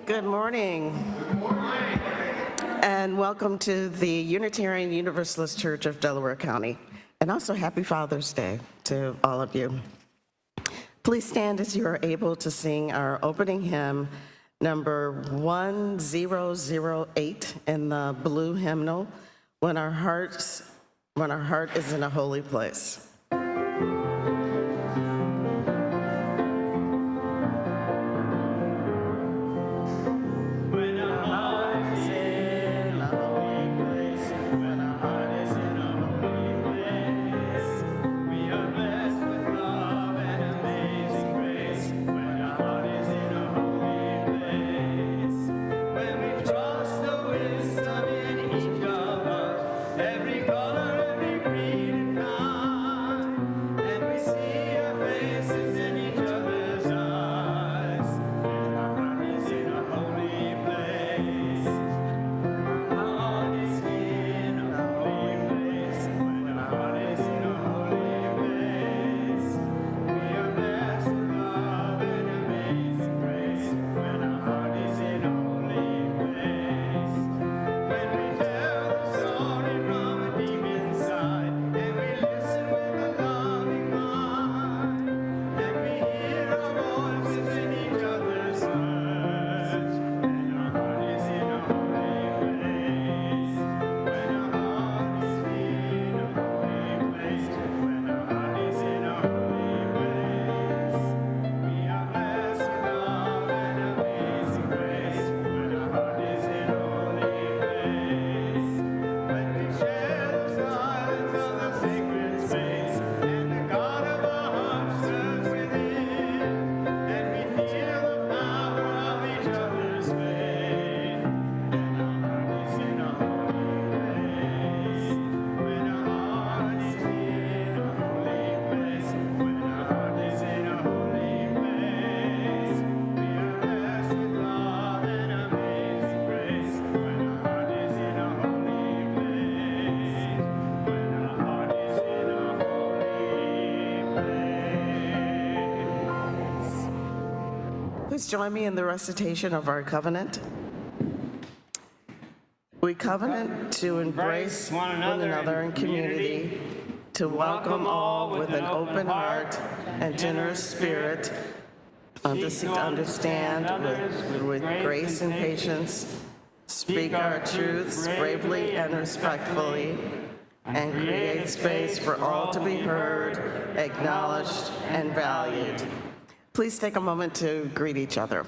Good morning. Good morning. And welcome to the Unitarian Universalist Church of Delaware County. And also happy Father's Day to all of you. Please stand as you are able to sing our opening hymn, number 1008 in the blue hymnal, When Our Heart is in a Holy Place. Please join me in the recitation of our covenant. We covenant to embrace one another in community, to welcome all with an open heart and generous spirit, to seek to understand with grace and patience, speak our truths bravely and respectfully, and create space for all to be heard, acknowledged, and valued. Please take a moment to greet each other.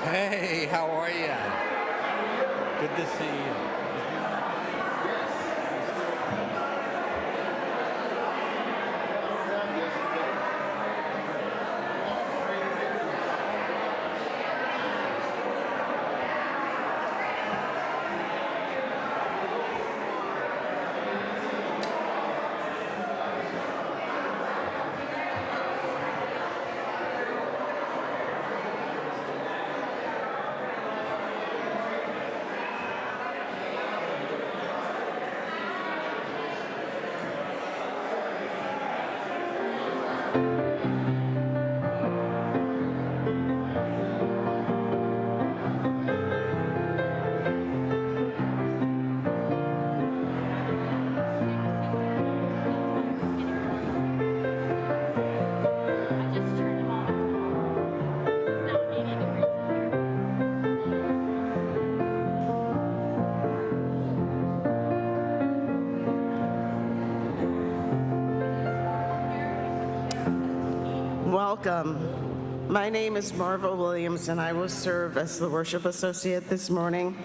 Hey, how are you? Good to see you. Welcome. My name is Marva Williams, and I will serve as the worship associate this morning.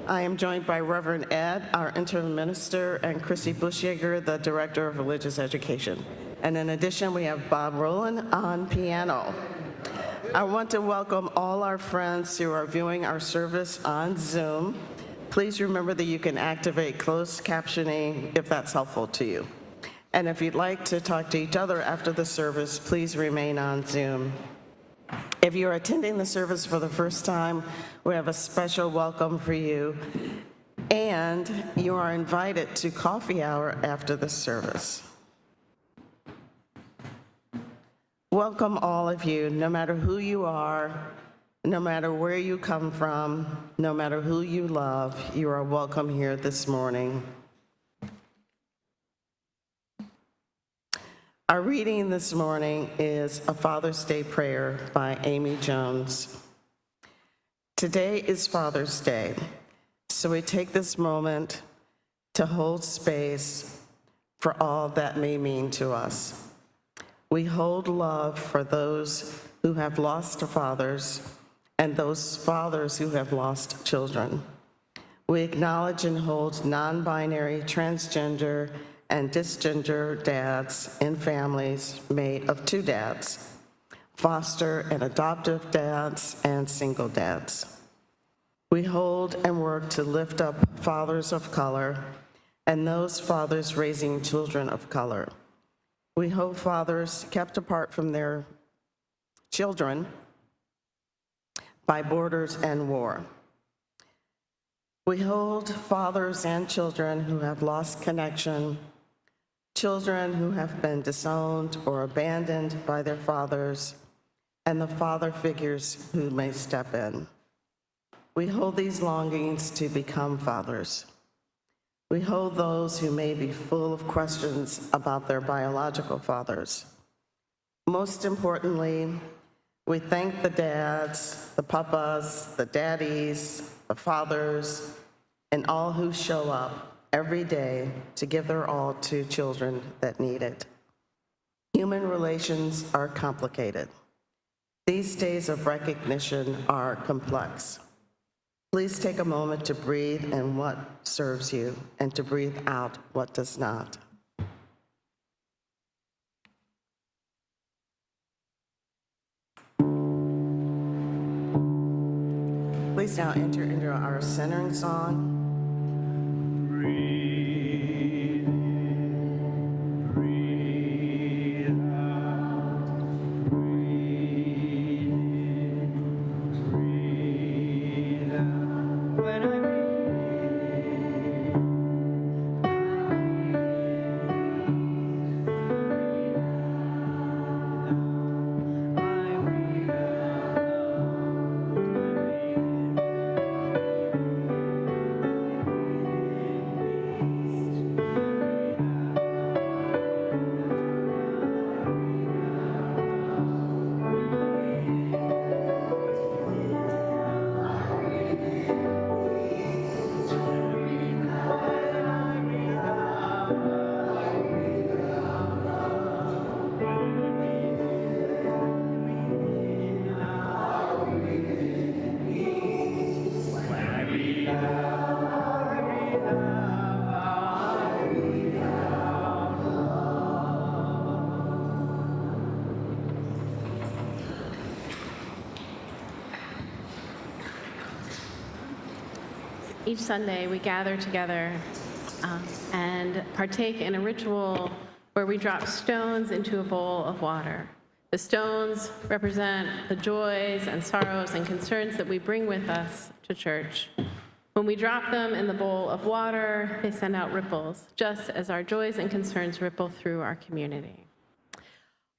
I am joined by Reverend Ed, our interim minister, and Chrissy Bushyeger, the director of religious education. And in addition, we have Bob Rowland on piano. I want to welcome all our friends who are viewing our service on Zoom. Please remember that you can activate closed captioning if that's helpful to you. And if you'd like to talk to each other after the service, please remain on Zoom. If you're attending the service for the first time, we have a special welcome for you, and you are invited to coffee hour after the service. Welcome all of you, no matter who you are, no matter where you come from, no matter who you love, you are welcome here this morning. Our reading this morning is a Father's Day prayer by Amy Jones. Today is Father's Day, so we take this moment to hold space for all that may mean to us. We hold love for those who have lost fathers and those fathers who have lost children. We acknowledge and hold non-binary, transgender, and cisgender dads in families made of two dads, foster and adoptive dads, and single dads. We hold and work to lift up fathers of color and those fathers raising children of color. We hold fathers kept apart from their children by borders and war. We hold fathers and children who have lost connection, children who have been disowned or abandoned by their fathers, and the father figures who may step in. We hold these longings to become fathers. We hold those who may be full of questions about their biological fathers. Most importantly, we thank the dads, the papas, the daddies, the fathers, and all who show up every day to give their all to children that need it. Human relations are complicated. These days of recognition are complex. Please take a moment to breathe in what serves you and to breathe out what does not. Please now enter into our centering song. Each Sunday, we gather together and partake in a ritual where we drop stones into a bowl of water. The stones represent the joys and sorrows and concerns that we bring with us to church. When we drop them in the bowl of water, they send out ripples, just as our joys and concerns ripple through our community.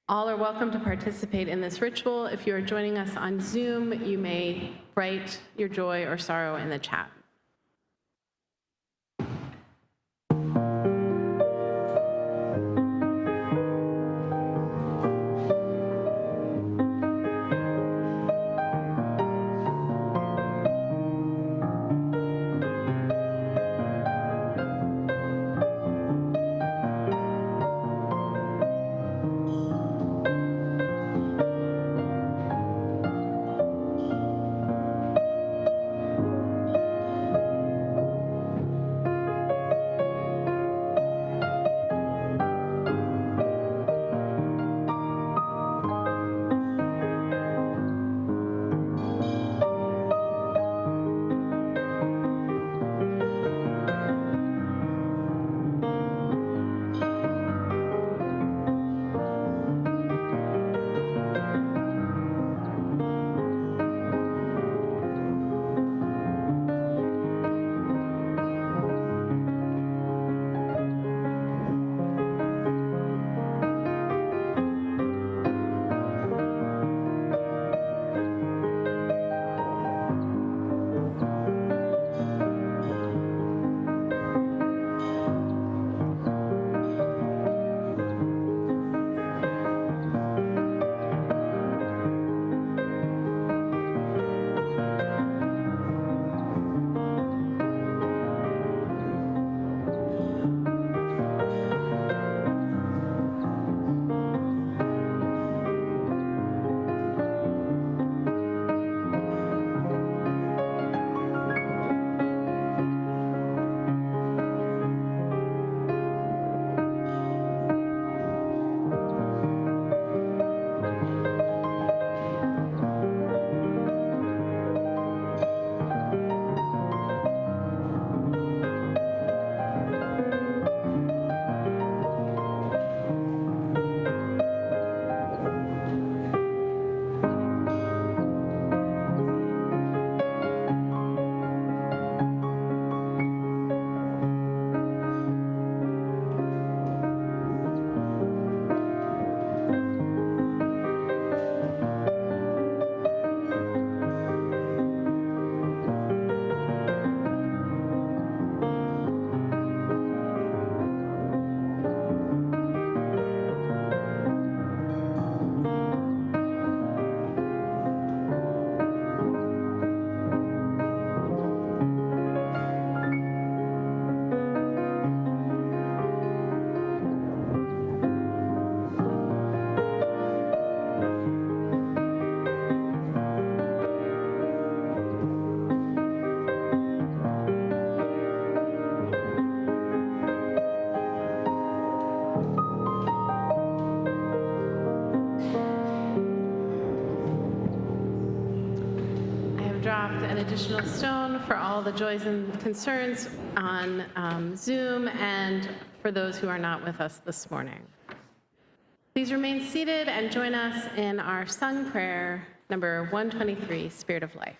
All are welcome to participate in this ritual. If you are joining us on Zoom, you may write your joy or sorrow in the chat. additional stone for all the joys and concerns on Zoom and for those who are not with us this morning. Please remain seated and join us in our sung prayer, number 123, Spirit of Life.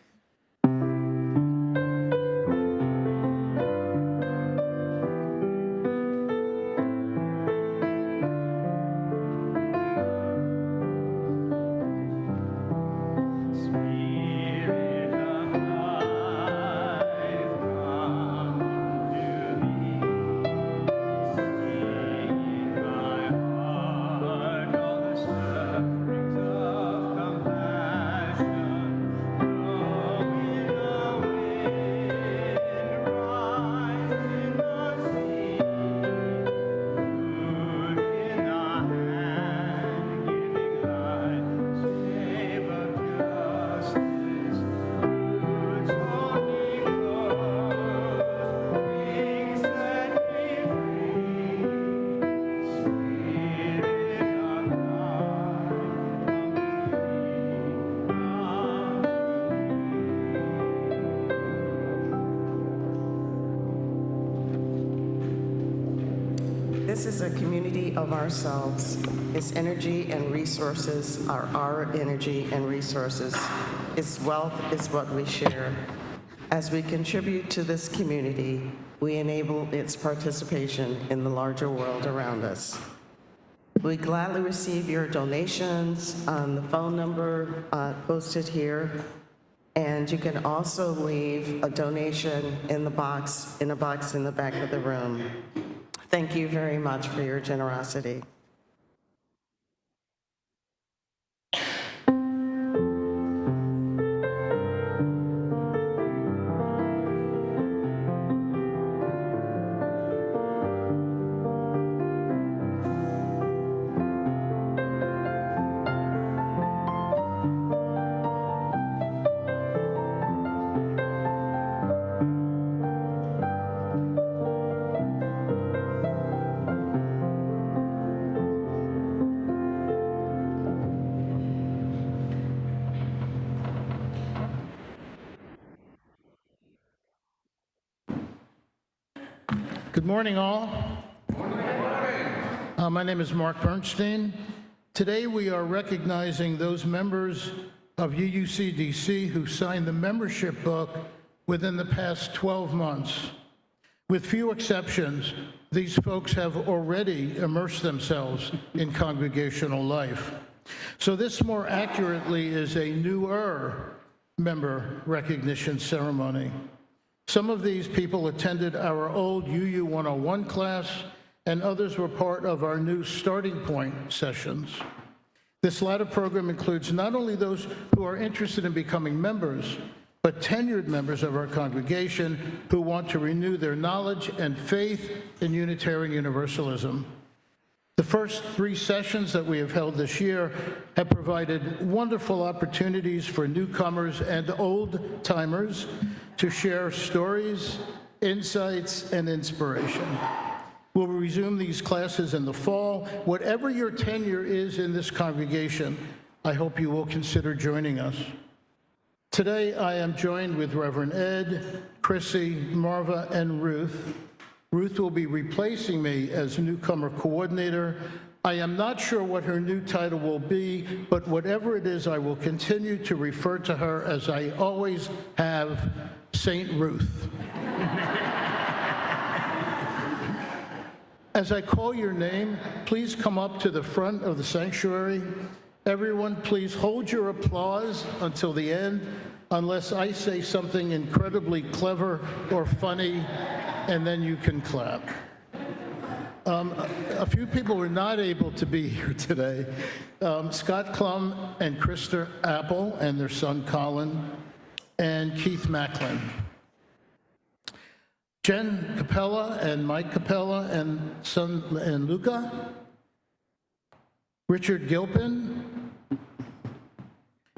This is a community of ourselves. Its energy and resources are our energy and resources. Its wealth is what we share. As we contribute to this community, we enable its participation in the larger world around us. We gladly receive your donations on the phone number posted here, and you can also leave a donation in a box in the back of the room. Thank you very much for your generosity. Good morning, all. My name is Mark Bernstein. Today we are recognizing those members of UUCDC who signed the membership book within the past 12 months. With few exceptions, these folks have already immersed themselves in congregational life. So this more accurately is a newer member recognition ceremony. Some of these people attended our old UU 101 class, and others were part of our new starting point sessions. This latter program includes not only those who are interested in becoming members, but tenured members of our congregation who want to renew their knowledge and faith in Unitarian Universalism. The first 3 sessions that we have held this year have provided wonderful opportunities for newcomers and old-timers to share stories, insights, and inspiration. We'll resume these classes in the fall. Whatever your tenure is in this congregation, I hope you will consider joining us. Today, I am joined with Reverend Ed, Chrissy, Marva, and Ruth. Ruth will be replacing me as newcomer coordinator. I am not sure what her new title will be, but whatever it is, I will continue to refer to her as I always have, Saint Ruth. As I call your name, please come up to the front of the sanctuary. Everyone, please hold your applause until the end, unless I say something incredibly clever or funny, and then you can clap. A few people were not able to be here today. Scott Klum and Krista Apple and their son Colin, and Keith Macklin. Jen Capella and Mike Capella and son and Luca. Richard Gilpin.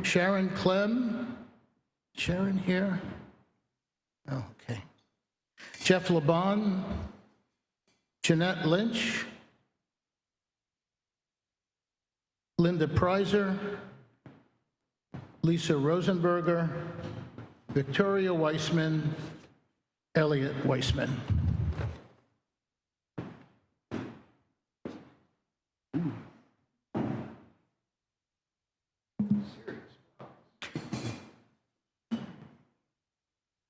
Sharon Clem. Sharon here? Oh, okay. Jeff Laban. Jeanette Lynch. Linda Prizer. Lisa Rosenberger. Victoria Weissman, Elliot Weissman.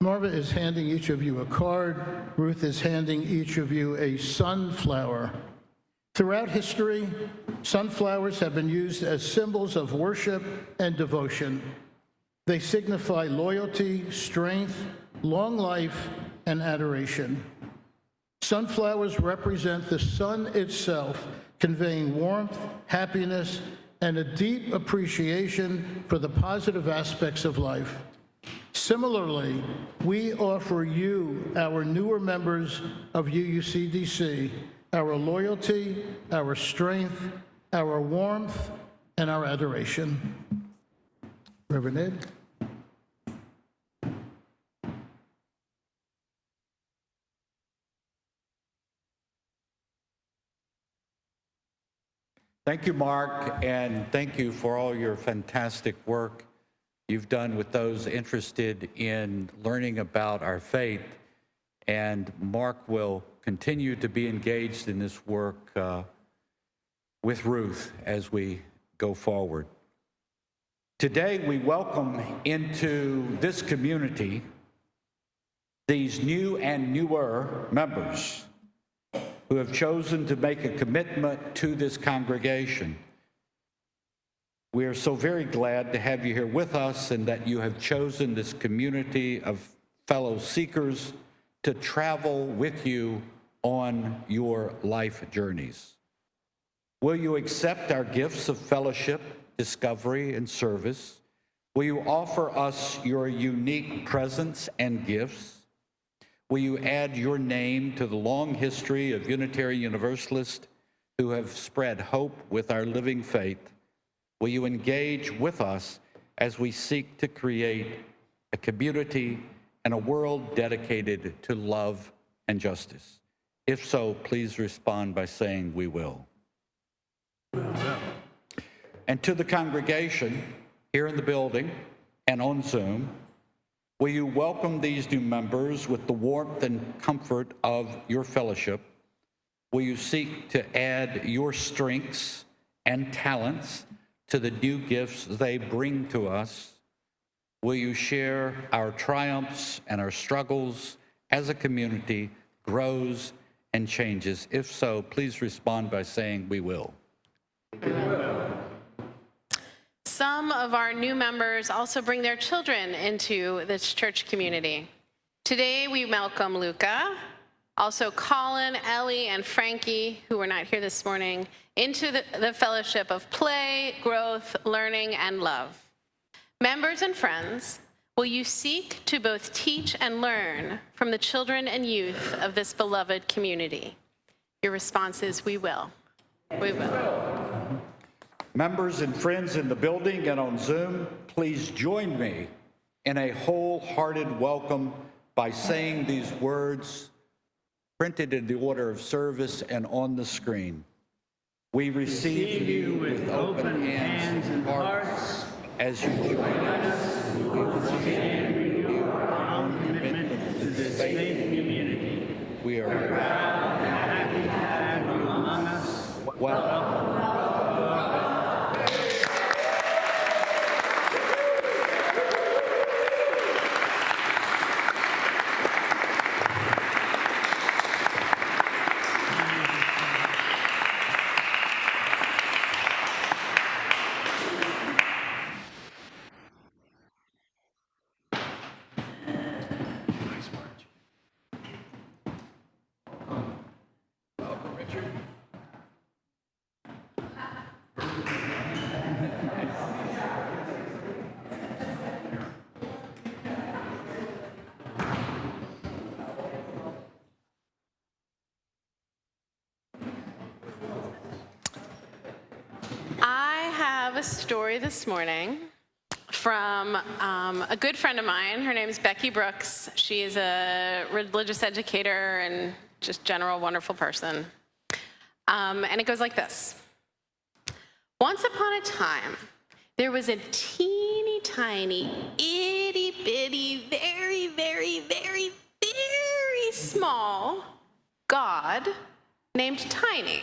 Marva is handing each of you a card. Ruth is handing each of you a sunflower. Throughout history, sunflowers have been used as symbols of worship and devotion. They signify loyalty, strength, long life, and adoration. Sunflowers represent the sun itself, conveying warmth, happiness, and a deep appreciation for the positive aspects of life. Similarly, we offer you, our newer members of UUCDC, our loyalty, our strength, our warmth, and our adoration. Reverend Ed. Thank you, Mark, and thank you for all your fantastic work you've done with those interested in learning about our faith. And Mark will continue to be engaged in this work with Ruth as we go forward. Today, we welcome into this community these new and newer members who have chosen to make a commitment to this congregation. We are so very glad to have you here with us and that you have chosen this community of fellow seekers to travel with you on your life journeys. Will you accept our gifts of fellowship, discovery, and service? Will you offer us your unique presence and gifts? Will you add your name to the long history of Unitarian Universalists who have spread hope with our living faith? Will you engage with us as we seek to create a community and a world dedicated to love and justice? If so, please respond by saying, "We will." And to the congregation here in the building and on Zoom, will you welcome these new members with the warmth and comfort of your fellowship? Will you seek to add your strengths and talents to the new gifts they bring to us? Will you share our triumphs and our struggles as a community grows and changes? If so, please respond by saying, "We will." Some of our new members also bring their children into this church community. Today, we welcome Luca, also Colin, Ellie, and Frankie, who were not here this morning, into the fellowship of play, growth, learning, and love. Members and friends, will you seek to both teach and learn from the children and youth of this beloved community? Your response is, "We will." We will. Members and friends in the building and on Zoom, please join me in a wholehearted welcome by saying these words printed in the order of service and on the screen. We receive you with open hands and hearts as you join us. We will stand with you on commitment to this faith community. We are proud and happy to have you among us. Welcome. Story this morning from a good friend of mine. Her name is Becky Brooks. She is a religious educator and just general wonderful person. And it goes like this. Once upon a time, there was a teeny tiny, itty bitty, very, very, very, very small God named Tiny.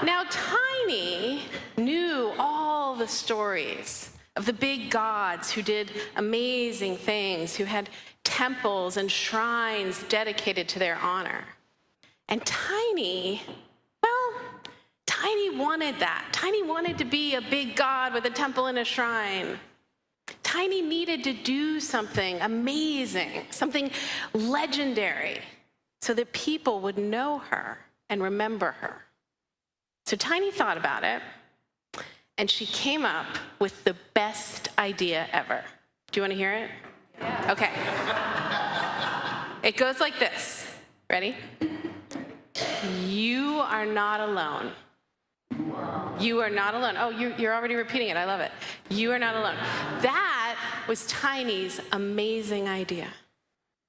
Now, Tiny knew all the stories of the big gods who did amazing things, who had temples and shrines dedicated to their honor. And Tiny, well, Tiny wanted that. Tiny wanted to be a big god with a temple and a shrine. Tiny needed to do something amazing, something legendary, so that people would know her and remember her. So Tiny thought about it, and she came up with the best idea ever. Do you want to hear it? Yeah. Okay. It goes like this. Ready? You are not alone. You are not alone. Oh, you're already repeating it. I love it. You are not alone. That was Tiny's amazing idea.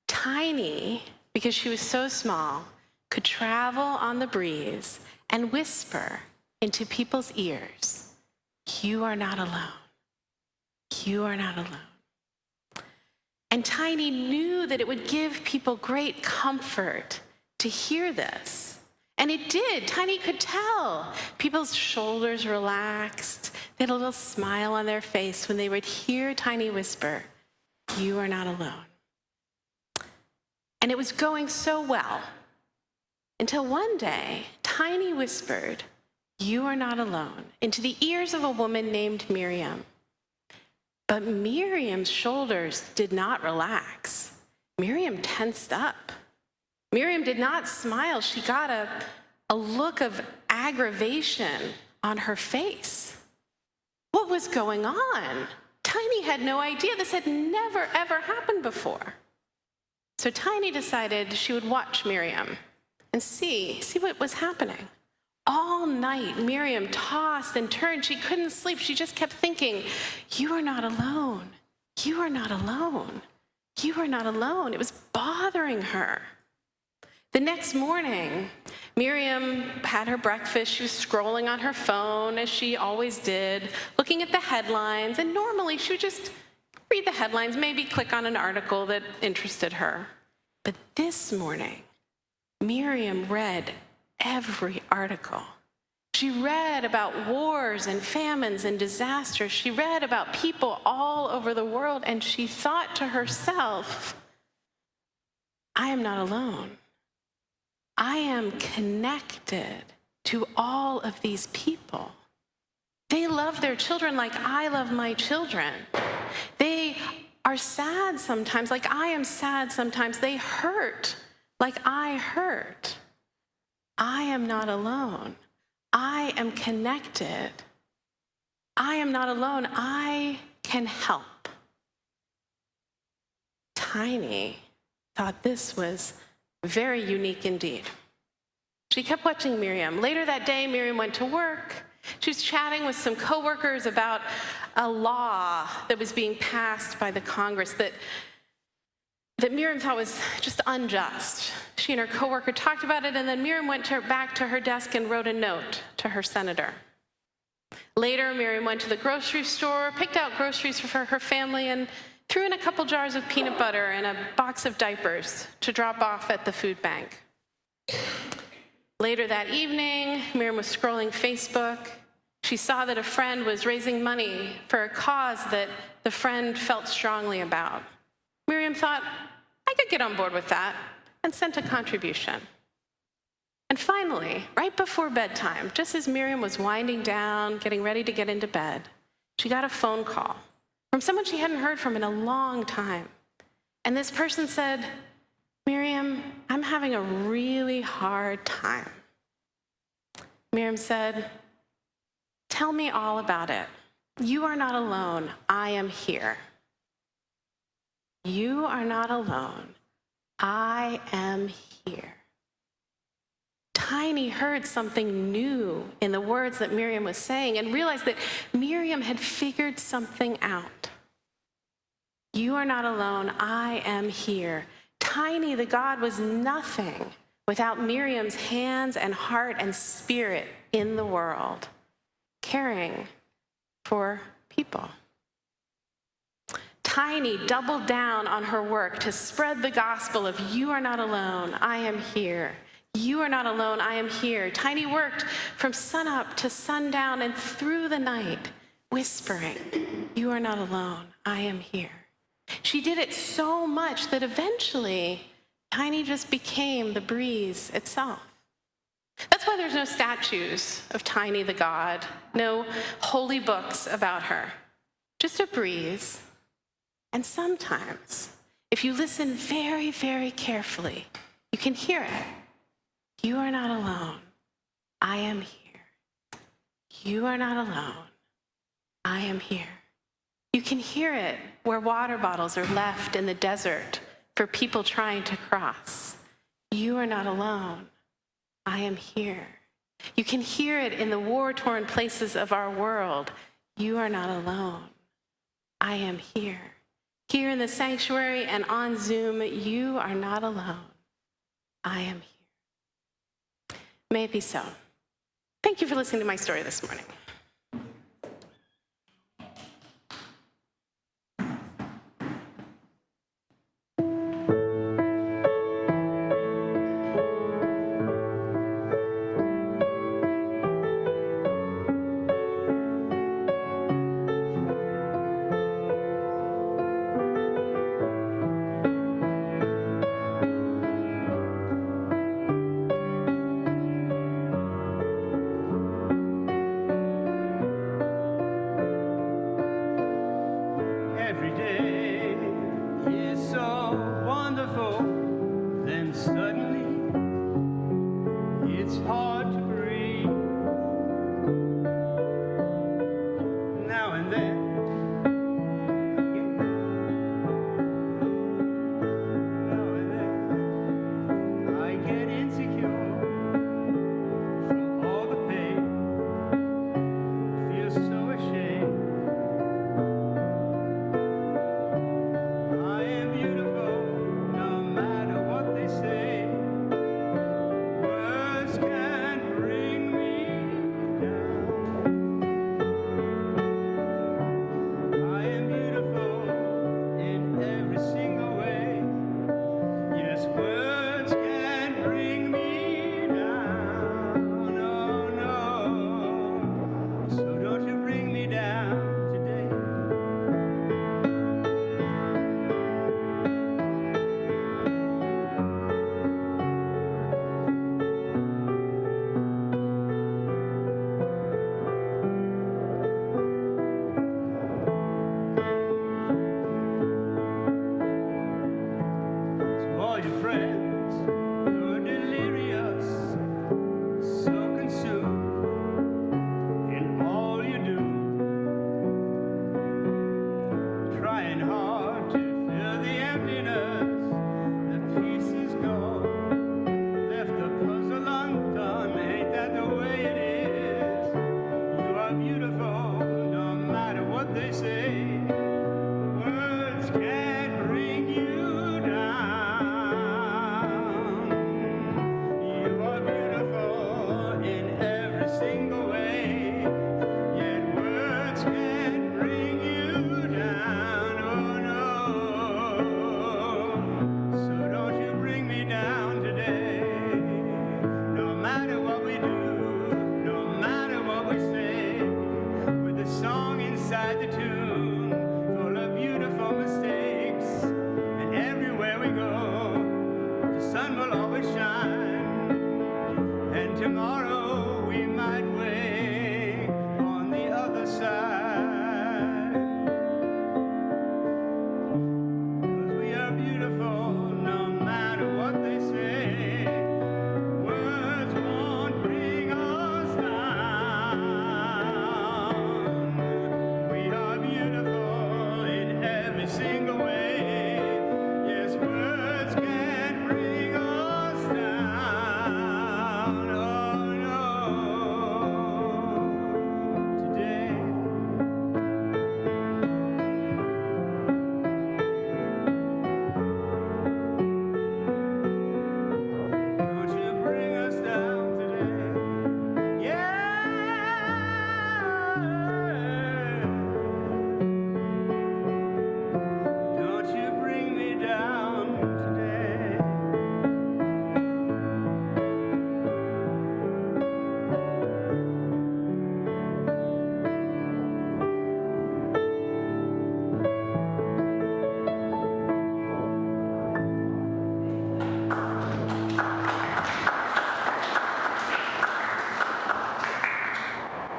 Tiny, because she was so small, could travel on the breeze and whisper into people's ears, you are not alone. You are not alone. And Tiny knew that it would give people great comfort to hear this. And it did. Tiny could tell. People's shoulders relaxed. They had a little smile on their face when they would hear Tiny whisper, you are not alone. And it was going so well until one day, Tiny whispered, you are not alone, into the ears of a woman named Miriam. But Miriam's shoulders did not relax. Miriam tensed up. Miriam did not smile. She got a look of aggravation on her face. What was going on? Tiny had no idea. This had never, ever happened before. So Tiny decided she would watch Miriam and see what was happening. All night, Miriam tossed and turned. She couldn't sleep. She just kept thinking, you are not alone. You are not alone. You are not alone. It was bothering her. The next morning, Miriam had her breakfast. She was scrolling on her phone, as she always did, looking at the headlines. And normally, she would just read the headlines, maybe click on an article that interested her. But this morning, Miriam read every article. She read about wars and famines and disasters. She read about people all over the world, and she thought to herself, I am not alone. I am connected to all of these people. They love their children like I love my children. They are sad sometimes like I am sad sometimes. They hurt like I hurt. I am not alone. I am connected. I am not alone. I can help. Tiny thought this was very unique indeed. She kept watching Miriam. Later that day, Miriam went to work. She was chatting with some coworkers about a law that was being passed by the Congress that Miriam thought was just unjust. She and her coworker talked about it, and then Miriam went back to her desk and wrote a note to her senator. Later, Miriam went to the grocery store, picked out groceries for her family, and threw in a couple jars of peanut butter and a box of diapers to drop off at the food bank. Later that evening, Miriam was scrolling Facebook. She saw that a friend was raising money for a cause that the friend felt strongly about. Miriam thought, I could get on board with that, and sent a contribution. And finally, right before bedtime, just as Miriam was winding down, getting ready to get into bed, she got a phone call from someone she hadn't heard from in a long time. And this person said, Miriam, I'm having a really hard time. Miriam said, tell me all about it. You are not alone. I am here. You are not alone. I am here. Tiny heard something new in the words that Miriam was saying and realized that Miriam had figured something out. You are not alone. I am here. Tiny, the God, was nothing without Miriam's hands and heart and spirit in the world, caring for people. Tiny doubled down on her work to spread the gospel of you are not alone, I am here. You are not alone, I am here. Tiny worked from sunup to sundown and through the night, whispering, you are not alone, I am here. She did it so much that eventually, Tiny just became the breeze itself. That's why there's no statues of Tiny the God, no holy books about her, just a breeze. And sometimes, if you listen very, very carefully, you can hear it. You are not alone. I am here. You are not alone. I am here. You can hear it where water bottles are left in the desert for people trying to cross. You are not alone. I am here. You can hear it in the war-torn places of our world. You are not alone. I am here. Here in the sanctuary and on Zoom, you are not alone. I am here. May it be so. Thank you for listening to my story this morning. Every day is so wonderful, then suddenly it's hard to breathe. Now and then I get insecure from all the pain, feel so ashamed. I am beautiful, no matter what they say. Words can't bring me down. I am beautiful in every single way. Yes, words can't bring me down. No, no. So don't you bring me down today. To all your friends, you're delirious, so consumed in all you do, trying hard to fill the emptiness. The piece is gone, left the puzzle undone. Ain't that the way it is? You are beautiful, no matter what they say. Words can't bring you down. You are beautiful in every single way. Yet words can't bring you down. Oh no. So don't you bring me down today. No matter what we do, no matter what we say, with a song inside the tune, full of beautiful mistakes. And everywhere we go, the sun will always shine. And tomorrow we might wake on the other side. 'Cause we are beautiful, no matter what they say. Words won't bring us down. We are beautiful in every single way. Yes, words can't bring us down. Oh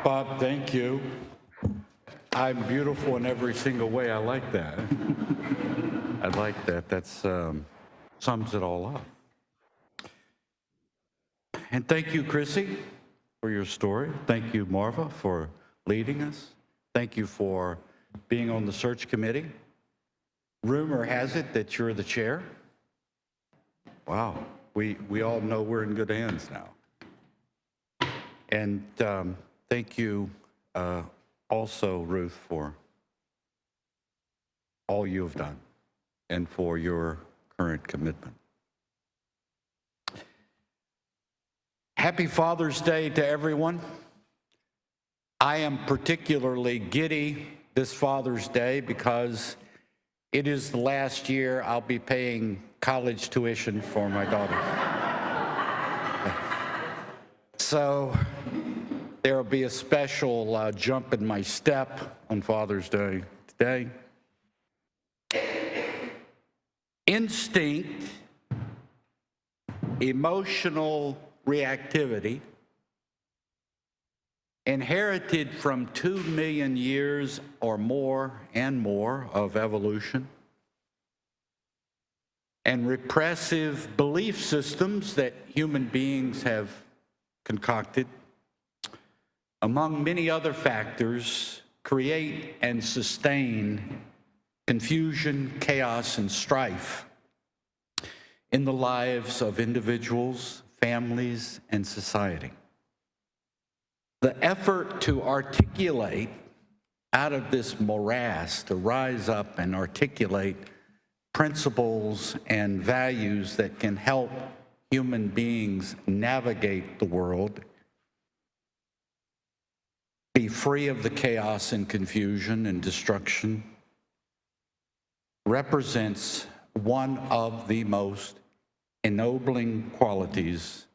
Bob, thank you. I'm beautiful in every single way. I like that. I like that. That's sums it all up. And thank you, Chrissy, for your story. Thank you, Marva, for leading us. Thank you for being on the search committee. Rumor has it that you're the chair. Wow. We all know we're in good hands now. And thank you also, Ruth, for all you have done and for your current commitment. Happy Father's Day to everyone. I am particularly giddy this Father's Day because it is the last year I'll be paying college tuition for my daughter. So there will be a special jump in my step on Father's Day today. Instinct, emotional reactivity, inherited from 2 million years or more and more of evolution, and repressive belief systems that human beings have concocted, among many other factors, create and sustain confusion, chaos, and strife in the lives of individuals, families, and society. The effort to articulate out of this morass, to rise up and articulate principles and values that can help human beings navigate the world, be free of the chaos and confusion and destruction, represents one of the most ennobling qualities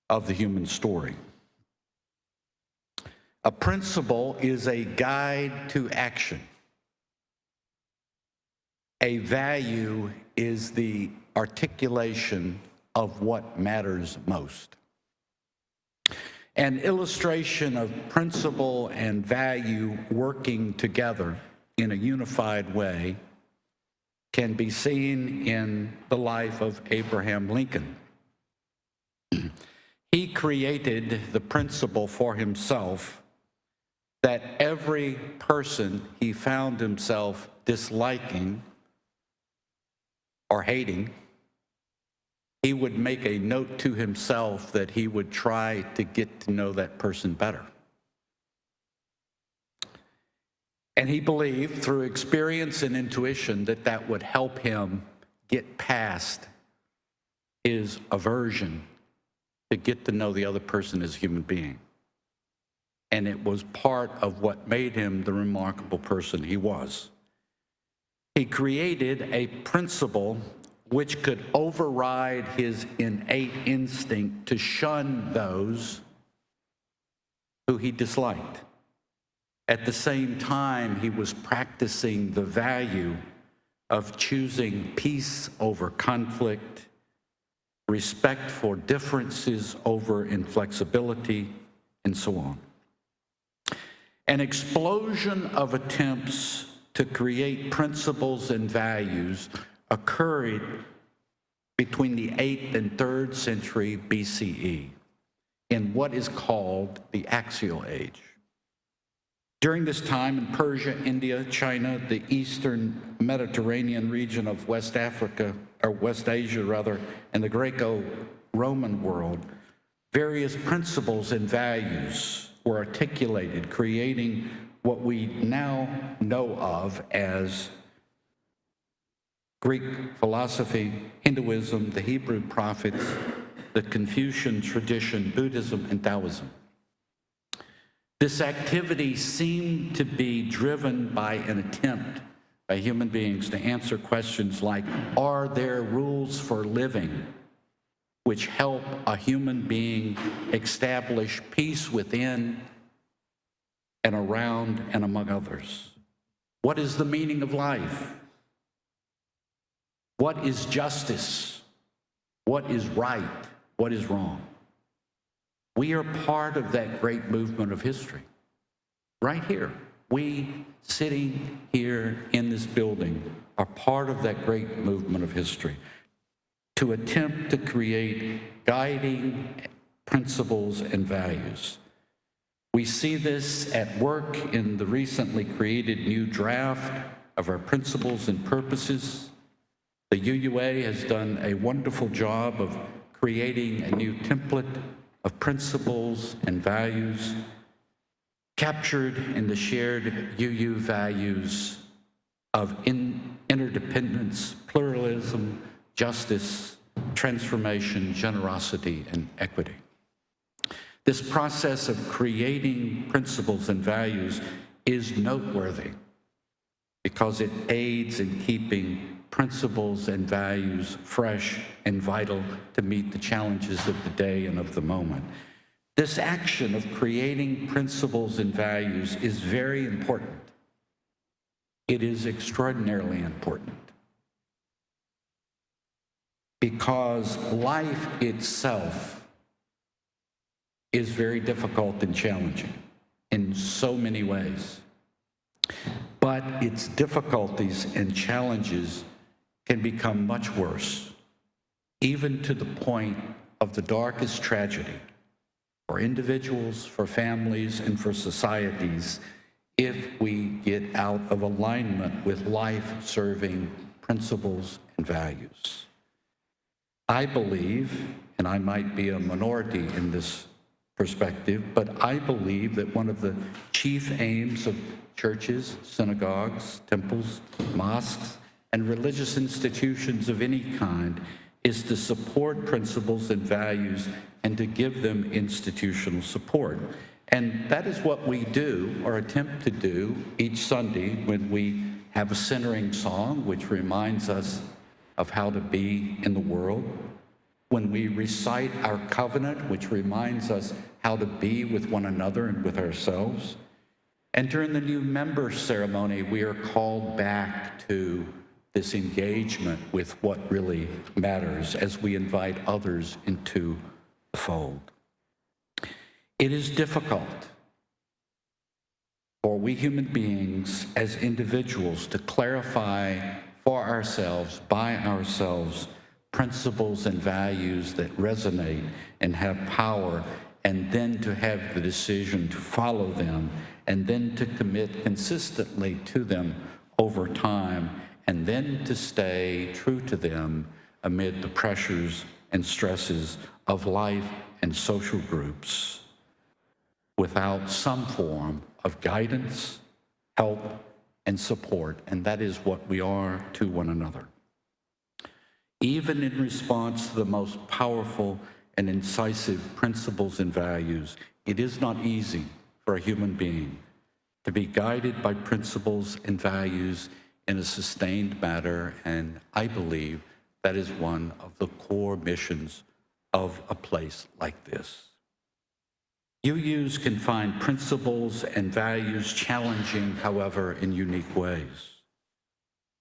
of the human story. A principle is a guide to action. A value is the articulation of what matters most. An illustration of principle and value working together in a unified way can be seen in the life of Abraham Lincoln. He created the principle for himself that every person he found himself disliking or hating, he would make a note to himself that he would try to get to know that person better. And he believed through experience and intuition that that would help him get past his aversion to get to know the other person as a human being. And it was part of what made him the remarkable person he was. He created a principle which could override his innate instinct to shun those who he disliked. At the same time, he was practicing the value of choosing peace over conflict, respect for differences over inflexibility, and so on. An explosion of attempts to create principles and values occurred between the 8th and 3rd century BCE in what is called the Axial Age. During this time in Persia, India, China, the Eastern Mediterranean region of West Africa, or West Asia rather, and the Greco-Roman world, various principles and values were articulated, creating what we now know of as Greek philosophy, Hinduism, the Hebrew prophets, the Confucian tradition, Buddhism, and Taoism. This activity seemed to be driven by an attempt by human beings to answer questions like, are there rules for living which help a human being establish peace within and around and among others? What is the meaning of life? What is justice? What is right? What is wrong? We are part of that great movement of history. Right here, we sitting here in this building are part of that great movement of history to attempt to create guiding principles and values. We see this at work in the recently created new draft of our principles and purposes. The UUA has done a wonderful job of creating a new template of principles and values captured in the shared UU values of interdependence, pluralism, justice, transformation, generosity, and equity. This process of creating principles and values is noteworthy because it aids in keeping principles and values fresh and vital to meet the challenges of the day and of the moment. This action of creating principles and values is very important. It is extraordinarily important because life itself is very difficult and challenging in so many ways. But its difficulties and challenges can become much worse, even to the point of the darkest tragedy for individuals, for families, and for societies if we get out of alignment with life-serving principles and values. I believe, and I might be a minority in this perspective, but I believe that one of the chief aims of churches, synagogues, temples, mosques, and religious institutions of any kind is to support principles and values and to give them institutional support. And that is what we do, or attempt to do, each Sunday when we have a centering song, which reminds us of how to be in the world. When we recite our covenant, which reminds us how to be with one another and with ourselves. And during the new member ceremony, we are called back to this engagement with what really matters as we invite others into the fold. It is difficult for we human beings as individuals to clarify for ourselves, by ourselves, principles and values that resonate and have power, and then to have the decision to follow them, and then to commit consistently to them over time, and then to stay true to them amid the pressures and stresses of life and social groups without some form of guidance, help, and support, and that is what we are to one another. Even in response to the most powerful and incisive principles and values, it is not easy for a human being to be guided by principles and values in a sustained manner, and I believe that is one of the core missions of a place like this. UUs can find principles and values challenging, however, in unique ways.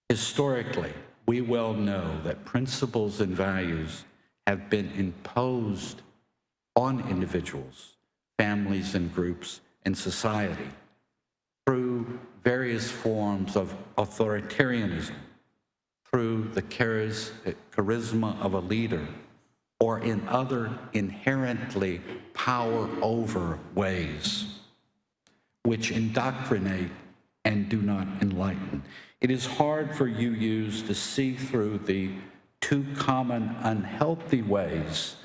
Historically, we well know that principles and values have been imposed on individuals, families and groups, and society through various forms of authoritarianism, through the charisma of a leader, or in other inherently power-over ways, which indoctrinate and do not enlighten. It is hard for UUs to see through the two common unhealthy ways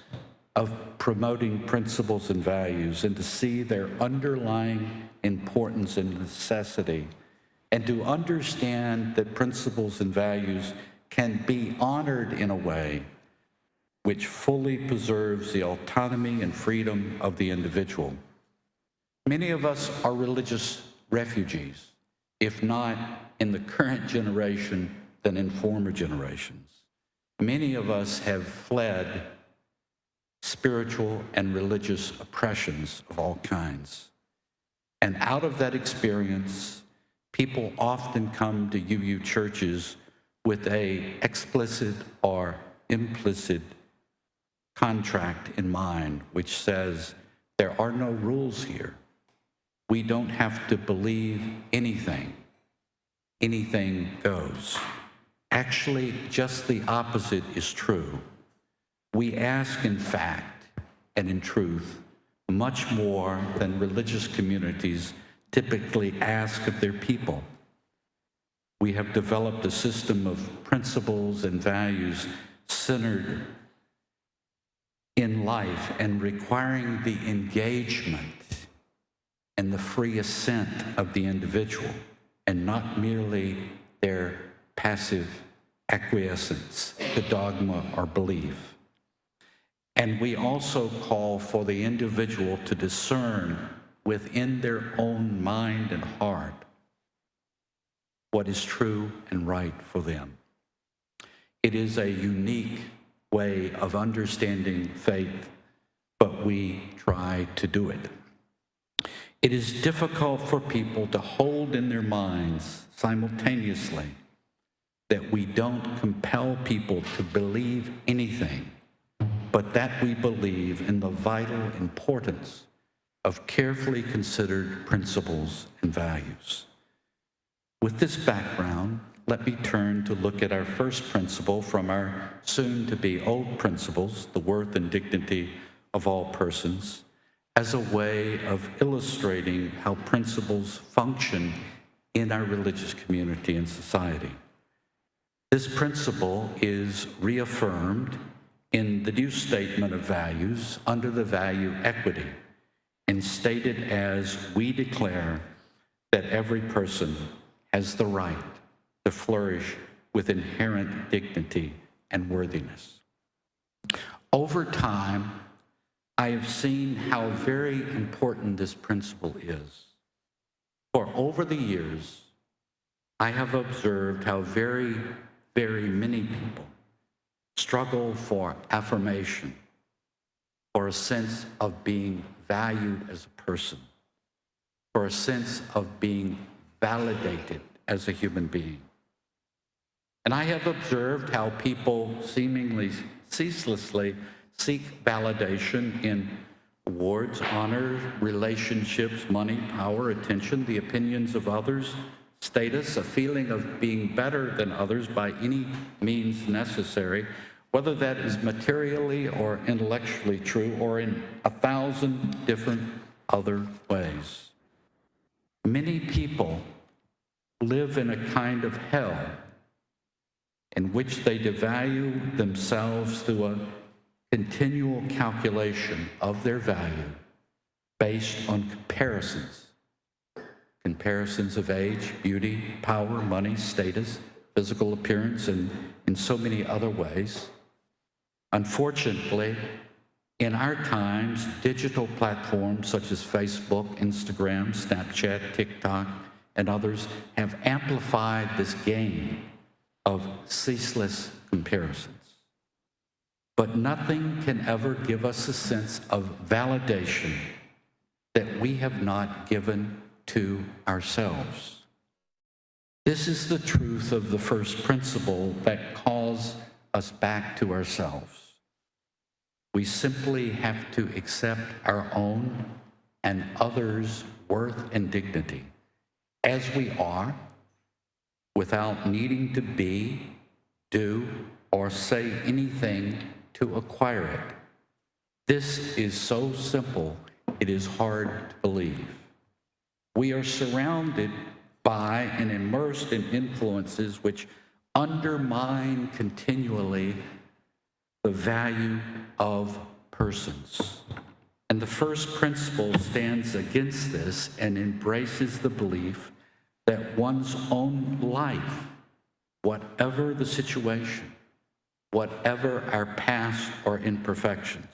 of promoting principles and values and to see their underlying importance and necessity, and to understand that principles and values can be honored in a way which fully preserves the autonomy and freedom of the individual. Many of us are religious refugees, if not in the current generation, then in former generations. Many of us have fled spiritual and religious oppressions of all kinds. And out of that experience, people often come to UU churches with an explicit or implicit contract in mind, which says There are no rules here. We don't have to believe anything. Anything goes. Actually, just the opposite is true. We ask in fact and in truth much more than religious communities typically ask of their people. We have developed a system of principles and values centered in life and requiring the engagement and the free assent of the individual, and not merely their passive acquiescence to dogma or belief. And we also call for the individual to discern within their own mind and heart what is true and right for them. It is a unique way of understanding faith, but we try to do it. It is difficult for people to hold in their minds simultaneously that we don't compel people to believe anything, but that we believe in the vital importance of carefully considered principles and values. With this background, let me turn to look at our first principle from our soon-to-be old principles, the worth and dignity of all persons, as a way of illustrating how principles function in our religious community and society. This principle is reaffirmed in the new statement of values under the value equity and stated as we declare that every person has the right to flourish with inherent dignity and worthiness. Over time, I have seen how very important this principle is. For over the years, I have observed how very, very many people struggle for affirmation, for a sense of being valued as a person, for a sense of being validated as a human being. And I have observed how people seemingly ceaselessly seek validation in awards, honor, relationships, money, power, attention, the opinions of others, status, a feeling of being better than others by any means necessary, whether that is materially or intellectually true or in 1,000 different other ways. Many people live in a kind of hell in which they devalue themselves through a continual calculation of their value based on comparisons of age, beauty, power, money, status, physical appearance, and in so many other ways. Unfortunately, in our times, digital platforms such as Facebook, Instagram, Snapchat, TikTok, and others have amplified this game of ceaseless comparisons. But nothing can ever give us a sense of validation that we have not given to ourselves. This is the truth of the first principle that calls us back to ourselves. We simply have to accept our own and others' worth and dignity as we are, without needing to be, do, or say anything to acquire it. This is so simple, it is hard to believe. We are surrounded by and immersed in influences which undermine continually the value of persons. And the first principle stands against this and embraces the belief that one's own life, whatever the situation, whatever our past or imperfections,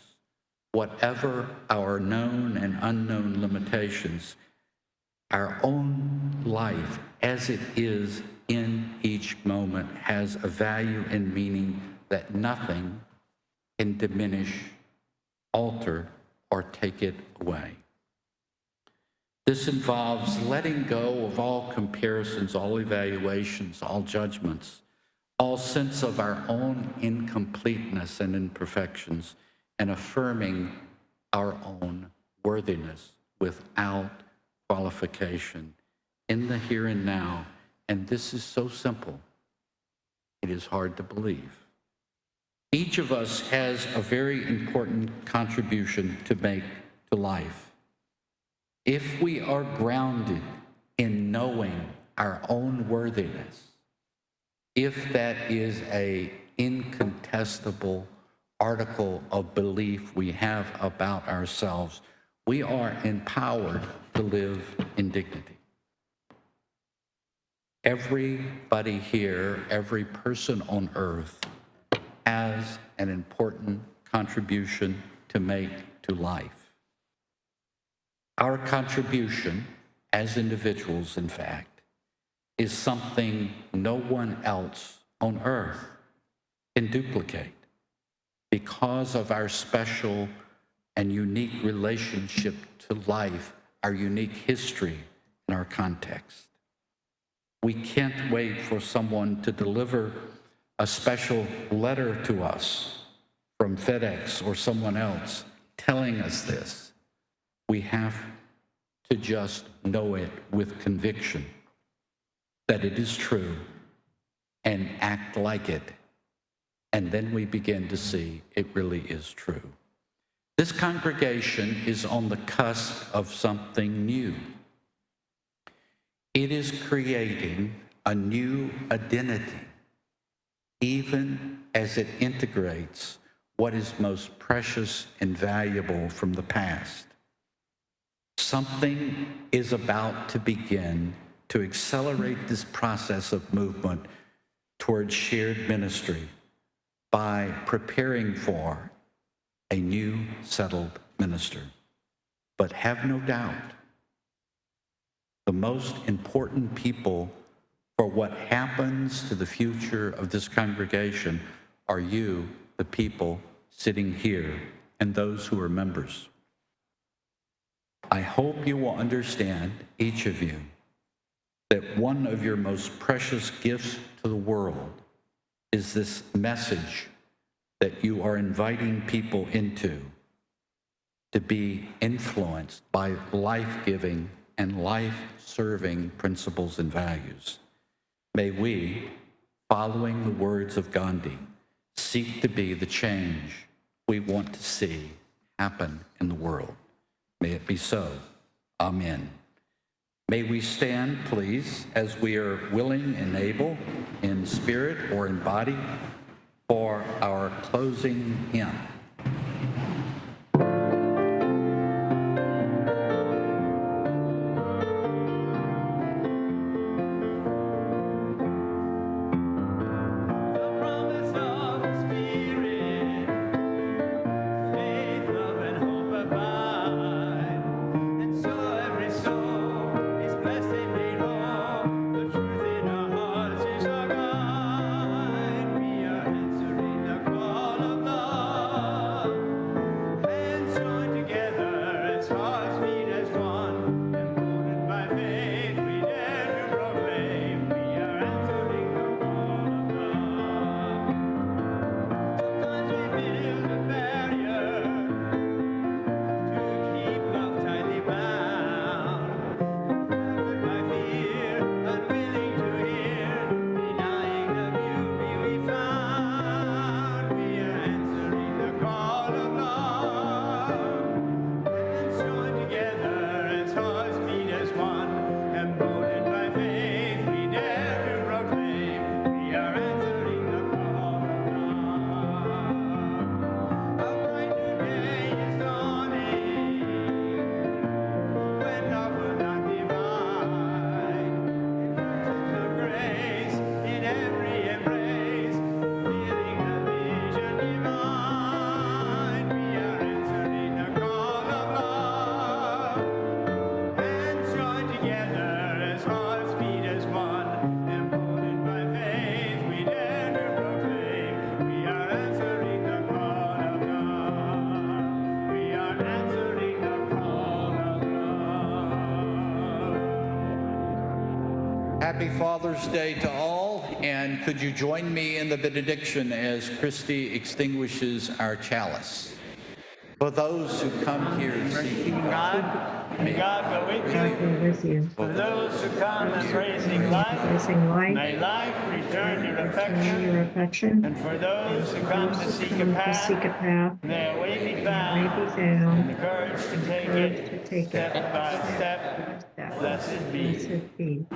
whatever our known and unknown limitations, our own life as it is in each moment has a value and meaning that nothing can diminish, alter, or take it away. This involves letting go of all comparisons, all evaluations, all judgments, all sense of our own incompleteness and imperfections, and affirming our own worthiness without qualification in the here and now. And this is so simple, it is hard to believe. Each of us has a very important contribution to make to life. If we are grounded in knowing our own worthiness, if that is an incontestable article of belief we have about ourselves, we are empowered to live in dignity. Everybody here, every person on earth has an important contribution to make to life. Our contribution as individuals, in fact, is something no one else on earth can duplicate because of our special and unique relationship to life, our unique history and our context. We can't wait for someone to deliver a special letter to us from FedEx or someone else telling us this. We have to just know it with conviction that it is true and act like it. And then we begin to see it really is true. This congregation is on the cusp of something new. It is creating a new identity, even as it integrates what is most precious and valuable from the past. Something is about to begin to accelerate this process of movement towards shared ministry by preparing for a new settled minister. But have no doubt, the most important people for what happens to the future of this congregation are you, the people sitting here, and those who are members. I hope you will understand, each of you, that one of your most precious gifts to the world is this message that you are inviting people into, to be influenced by life-giving and life-serving principles and values. May we, following the words of Gandhi, seek to be the change we want to see happen in the world. May it be so. Amen. May we stand, please, as we are willing and able, in spirit or in body, for our closing hymn. Happy Father's Day to all, and could you join me in the benediction as Christy extinguishes our chalice? For those who come here seeking God, May God go with God you. be with you. For those who come embracing life, Blessing life, may life return your return affection. your affection. And for those who come to Those seek who a come to path, seek a path, may a way be may a way be found, and found, the courage to take courage to it take it step by step step. by step. Blessed be. Blessed be.